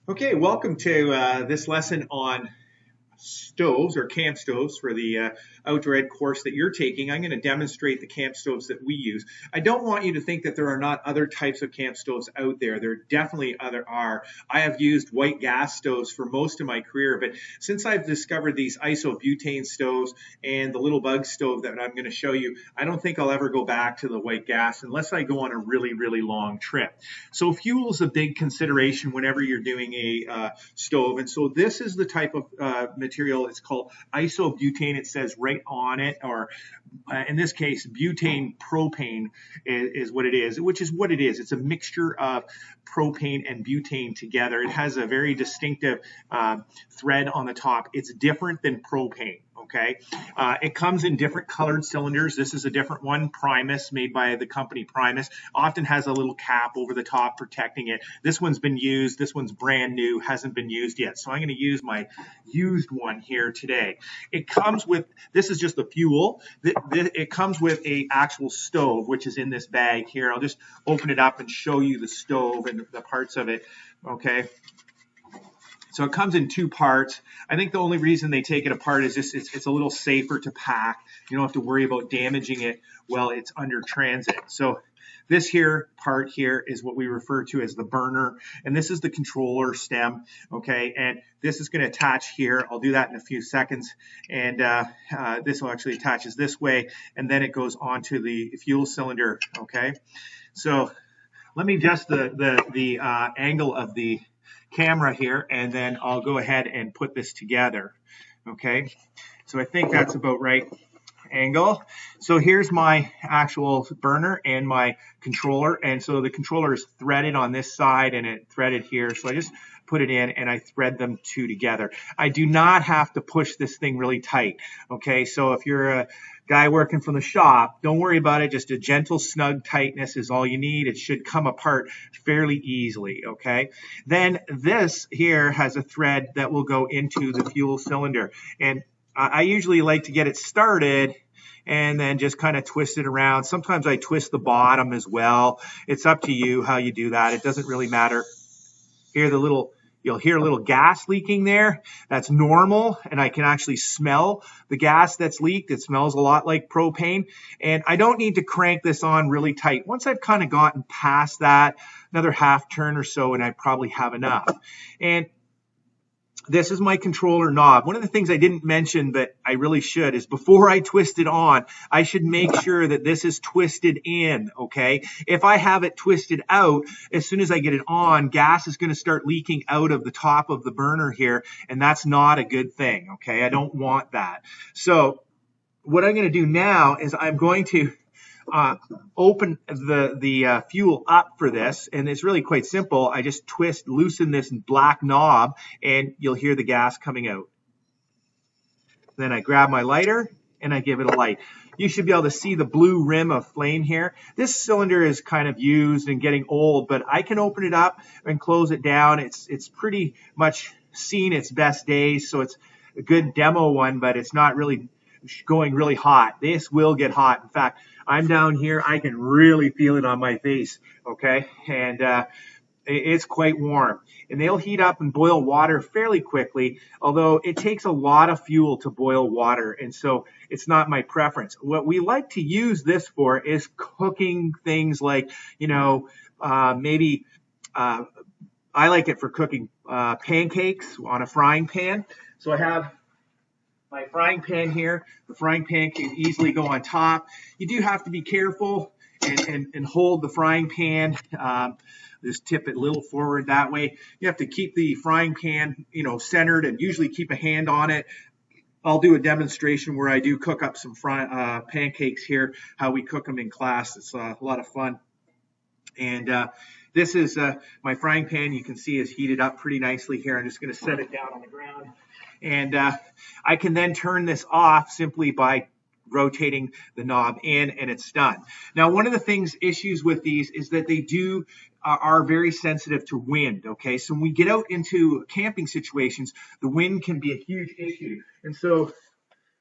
Okay, welcome to this lesson on stoves or camp stoves for the outdoor ed course that you're taking. I'm going to demonstrate the camp stoves that we use. I don't want you to think that there are not other types of camp stoves out there. There definitely are. I have used white gas stoves for most of my career, but since I've discovered these isobutane stoves and the Littlbug stove that I'm going to show you, I don't think I'll ever go back to the white gas unless I go on a really long trip. So fuel is a big consideration whenever you're doing a stove, and so this is the type of material. It's called isobutane. It says right on it, or in this case, butane propane is what it is, which is what it is. It's a mixture of propane and butane together. It has a very distinctive thread on the top. It's different than propane. Okay, it comes in different colored cylinders. This is a different one, Primus, made by the company Primus. Often has a little cap over the top protecting it. This one's been used. This one's brand new, hasn't been used yet. So I'm going to use my used one here today. It comes with, this is just the fuel. It comes with a actual stove, which is in this bag here. I'll just open it up and show you the stove and the parts of it. Okay. So it comes in two parts. I think the only reason they take it apart is just it's a little safer to pack. You don't have to worry about damaging it while it's under transit. So this here part here is what we refer to as the burner, and this is the controller stem, okay? And this is going to attach here. I'll do that in a few seconds, and this will actually attaches this way, and then it goes onto the fuel cylinder, okay? So let me adjust the angle of the camera here, and then I'll go ahead and put this together. Okay, so I think that's about right angle. So here's my actual burner and my controller, and so the controller is threaded on this side and it threaded here, so I just put it in and I thread them two together. I do not have to push this thing really tight. Okay, so if you're a guy working from the shop, don't worry about it. Just a gentle snug tightness is all you need. It should come apart fairly easily. Okay, then this here has a thread that will go into the fuel cylinder, and I usually like to get it started and then just kind of twist it around. Sometimes I twist the bottom as well. It's up to you how you do that. It doesn't really matter. You'll hear a little gas leaking there. That's normal, and I can actually smell the gas that's leaked. It smells a lot like propane, and I don't need to crank this on really tight. Once I've kind of gotten past that, another half turn or so, and I probably have enough. And this is my controller knob. One of the things I didn't mention, but I really should, is before I twist it on, I should make sure that this is twisted in, okay? If I have it twisted out, as soon as I get it on, gas is going to start leaking out of the top of the burner here, and that's not a good thing, okay? I don't want that. So what I'm going to do now is I'm going to open the fuel up for this, and it's really quite simple. I just loosen this black knob, and you'll hear the gas coming out. Then I grab my lighter and I give it a light. You should be able to see the blue rim of flame here. This cylinder is kind of used and getting old, but I can open it up and close it down. It's pretty much seen its best days, so it's a good demo one, but it's not really going really hot. This will get hot. In fact, I'm down here. I can really feel it on my face, okay? And it's quite warm. And they'll heat up and boil water fairly quickly, although it takes a lot of fuel to boil water, and so it's not my preference. What we like to use this for is cooking things like, maybe I like it for cooking pancakes on a frying pan. So I have my frying pan here. The frying pan can easily go on top. You do have to be careful and hold the frying pan. Just tip it a little forward that way. You have to keep the frying pan, centered, and usually keep a hand on it. I'll do a demonstration where I do cook up some pancakes here, how we cook them in class. It's a lot of fun. And this is my frying pan. You can see is heated up pretty nicely here. I'm just going to set it down on the ground. And I can then turn this off simply by rotating the knob in, and it's done. Now, one of the issues with these is that they are very sensitive to wind, okay? So when we get out into camping situations, the wind can be a huge issue. And so,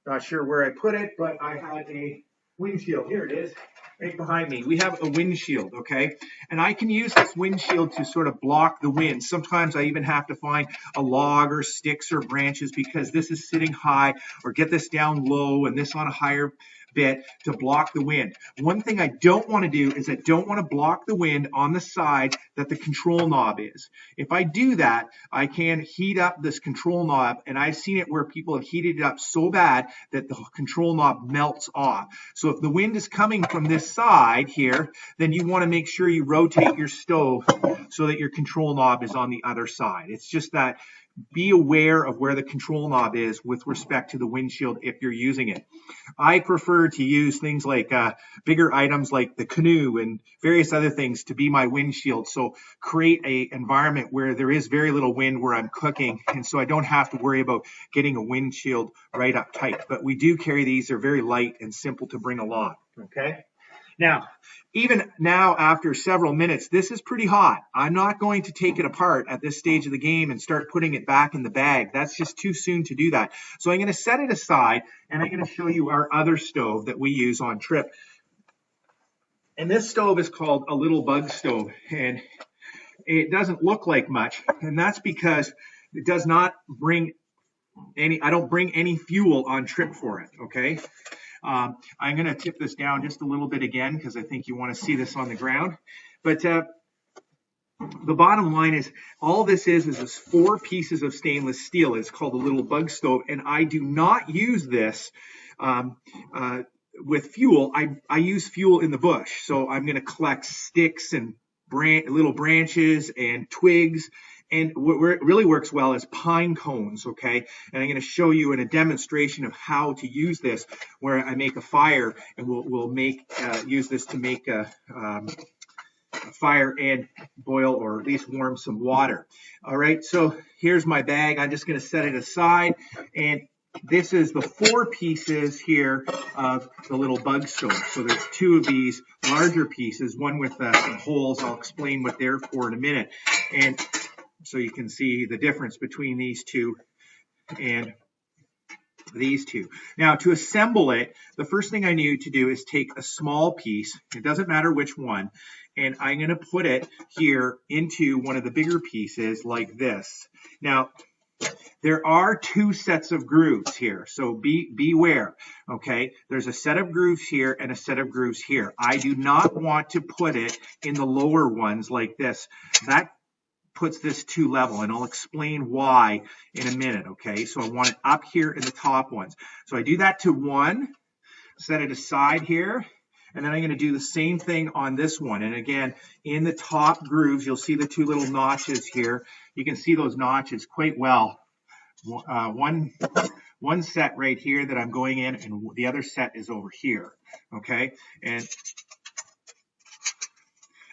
not sure where I put it, but I had a windshield. Here it is. right behind me, we have a windshield, okay? And I can use this windshield to sort of block the wind. Sometimes I even have to find a log or sticks or branches because this is sitting high, or get this down low and this on a higher bit to block the wind. One thing I don't want to do is I don't want to block the wind on the side that the control knob is. If I do that, I can heat up this control knob, and I've seen it where people have heated it up so bad that the control knob melts off. So if the wind is coming from this side here, then you want to make sure you rotate your stove so that your control knob is on the other side. It's just that be aware of where the control knob is with respect to the windshield if you're using it. I prefer to use things like bigger items like the canoe and various other things to be my windshield. So create an environment where there is very little wind where I'm cooking, and so I don't have to worry about getting a windshield right up tight. But we do carry these. They're very light and simple to bring along. Okay. Now, even now after several minutes, this is pretty hot. I'm not going to take it apart at this stage of the game and start putting it back in the bag. That's just too soon to do that. So I'm going to set it aside, and I'm going to show you our other stove that we use on trip. And this stove is called a Littlbug Stove, and it doesn't look like much, and that's because it does not bring any, I don't bring any fuel on trip for it, okay? I'm going to tip this down just a little bit again because I think you want to see this on the ground. But the bottom line is all this is this 4 pieces of stainless steel. It's called a Littlbug Stove, and I do not use this with fuel. I use fuel in the bush. So I'm going to collect sticks and little branches and twigs. And where it really works well is pine cones, okay? And I'm going to show you in a demonstration of how to use this, where I make a fire, and we'll use this to make a fire and boil or at least warm some water. All right, so here's my bag. I'm just going to set it aside, and this is the 4 pieces here of the Littlbug Stove. So there's 2 of these larger pieces, one with some holes. I'll explain what they're for in a minute. And so you can see the difference between these 2 and these 2. Now, to assemble it, the first thing I need to do is take a small piece. It doesn't matter which one. And I'm going to put it here into one of the bigger pieces like this. Now, there are 2 sets of grooves here, so beware, okay? There's a set of grooves here and a set of grooves here. I do not want to put it in the lower ones like this. That puts this too level, and I'll explain why in a minute, okay? So I want it up here in the top ones. So I do that to 1, set it aside here, and then I'm going to do the same thing on this one. And again, in the top grooves, you'll see the 2 little notches here. You can see those notches quite well. One set right here that I'm going in, and the other set is over here, okay? And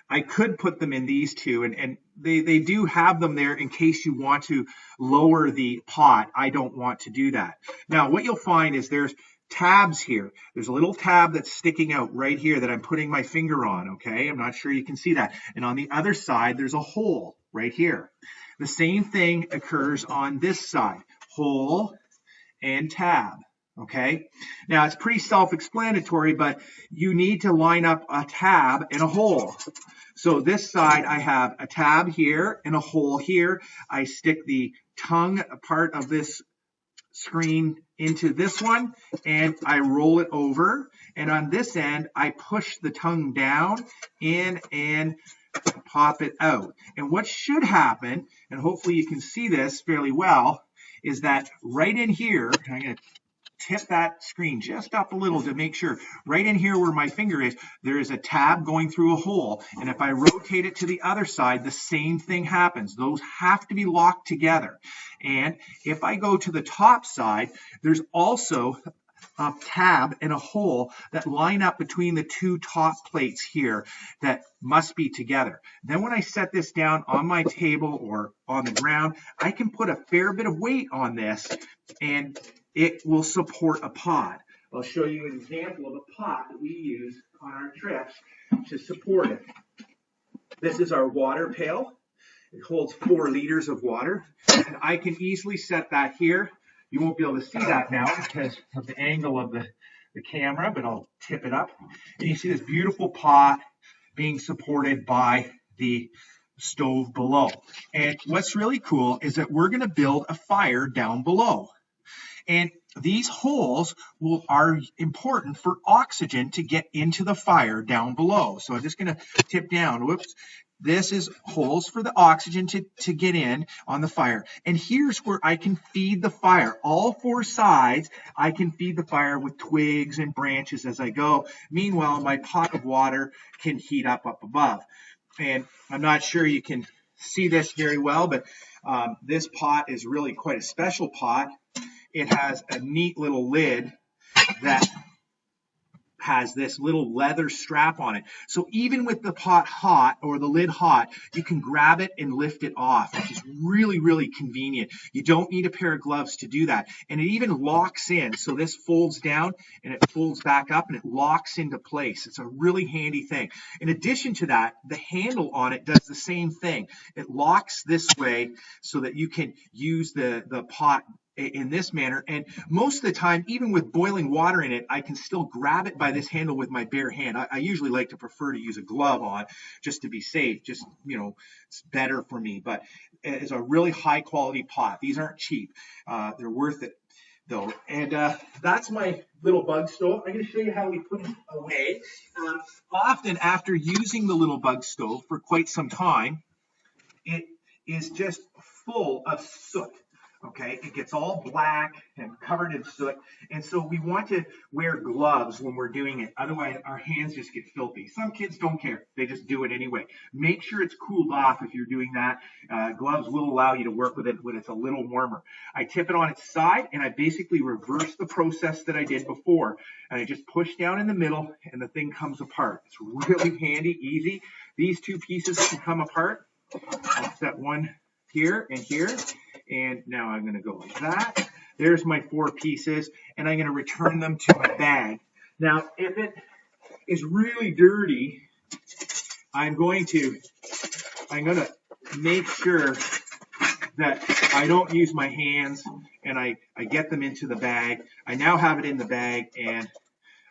I could put them in these 2, and they do have them there in case you want to lower the pot. I don't want to do that. Now, what you'll find is there's tabs here. There's a little tab that's sticking out right here that I'm putting my finger on, okay? I'm not sure you can see that. And on the other side, there's a hole right here. The same thing occurs on this side, hole and tab. Okay, now it's pretty self-explanatory, but you need to line up a tab and a hole. So this side, I have a tab here and a hole here. I stick the tongue part of this screen into this one, and I roll it over. And on this end, I push the tongue down in and pop it out. And what should happen, and hopefully you can see this fairly well, is that right in here, I'm going to tip that screen just up a little to make sure. Right in here where my finger is, there is a tab going through a hole. And if I rotate it to the other side, the same thing happens. Those have to be locked together. And if I go to the top side, there's also a tab and a hole that line up between the 2 top plates here that must be together. Then when I set this down on my table or on the ground, I can put a fair bit of weight on this, and it will support a pot. I'll show you an example of a pot that we use on our trips to support it. This is our water pail. It holds 4 liters of water, and I can easily set that here. You won't be able to see that now because of the angle of the camera, but I'll tip it up. And you see this beautiful pot being supported by the stove below. And what's really cool is that we're going to build a fire down below. And these holes are important for oxygen to get into the fire down below. So I'm just going to tip down. Whoops. This is holes for the oxygen to get in on the fire. And here's where I can feed the fire. All four sides, I can feed the fire with twigs and branches as I go. Meanwhile, my pot of water can heat up above. And I'm not sure you can see this very well, but this pot is really quite a special pot. It has a neat little lid that has this little leather strap on it. So even with the pot hot or the lid hot, you can grab it and lift it off, which is really, really convenient. You don't need a pair of gloves to do that. And it even locks in. So this folds down and it folds back up and it locks into place. It's a really handy thing. In addition to that, the handle on it does the same thing. It locks this way so that you can use the pot in this manner. And most of the time, even with boiling water in it, I can still grab it by this handle with my bare hand. I usually like to prefer to use a glove on just to be safe. Just, you know, it's better for me. But it's a really high quality pot. These aren't cheap. They're worth it though. And that's my Littlbug stove. I'm going to show you how we put it away. Often after using the Littlbug stove for quite some time, it is just full of soot. Okay, it gets all black and covered in soot, and so we want to wear gloves when we're doing it. Otherwise, our hands just get filthy. Some kids don't care. They just do it anyway. Make sure it's cooled off if you're doing that. Gloves will allow you to work with it when it's a little warmer. I tip it on its side, and I basically reverse the process that I did before. And I just push down in the middle, and the thing comes apart. It's really handy, easy. These two pieces can come apart. I'll set one here and here. And now I'm going to go like that. There's my four pieces, and I'm going to return them to my bag. Now, if it is really dirty, I'm going to make sure that I don't use my hands, and I get them into the bag. I now have it in the bag, and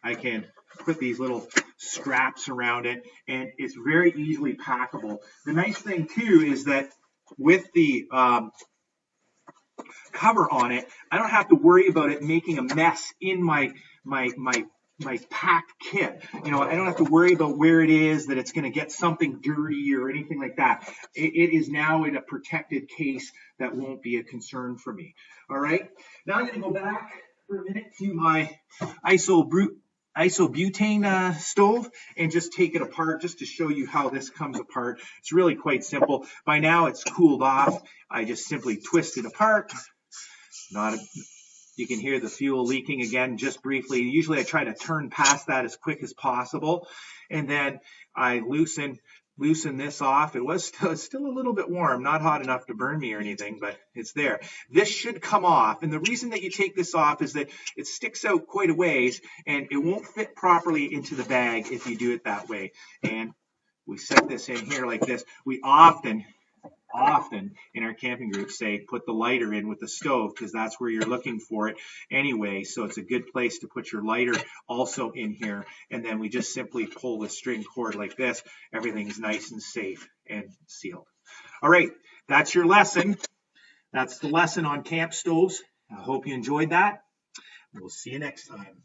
I can put these little straps around it, and it's very easily packable. The nice thing, too, is that with the cover on it, I don't have to worry about it making a mess in my packed kit. You know, I don't have to worry about where it is, that it's going to get something dirty or anything like that. It is now in a protected case that won't be a concern for me. All right. Now I'm going to go back for a minute to my isobutane stove and just take it apart just to show you how this comes apart. It's really quite simple. By now it's cooled off. I just simply twist it apart. You can hear the fuel leaking again just briefly. Usually I try to turn past that as quick as possible, and then I loosen this off. It was still a little bit warm, not hot enough to burn me or anything, but it's there. This should come off, and the reason that you take this off is that it sticks out quite a ways, and it won't fit properly into the bag if you do it that way. And we set this in here like this. We often in our camping group say put the lighter in with the stove, because that's where you're looking for it anyway. So it's a good place to put your lighter also in here. And then we just simply pull the string cord like this. Everything's nice and safe and sealed. All right, that's your lesson. That's the lesson on camp stoves. I hope you enjoyed that. We'll see you next time.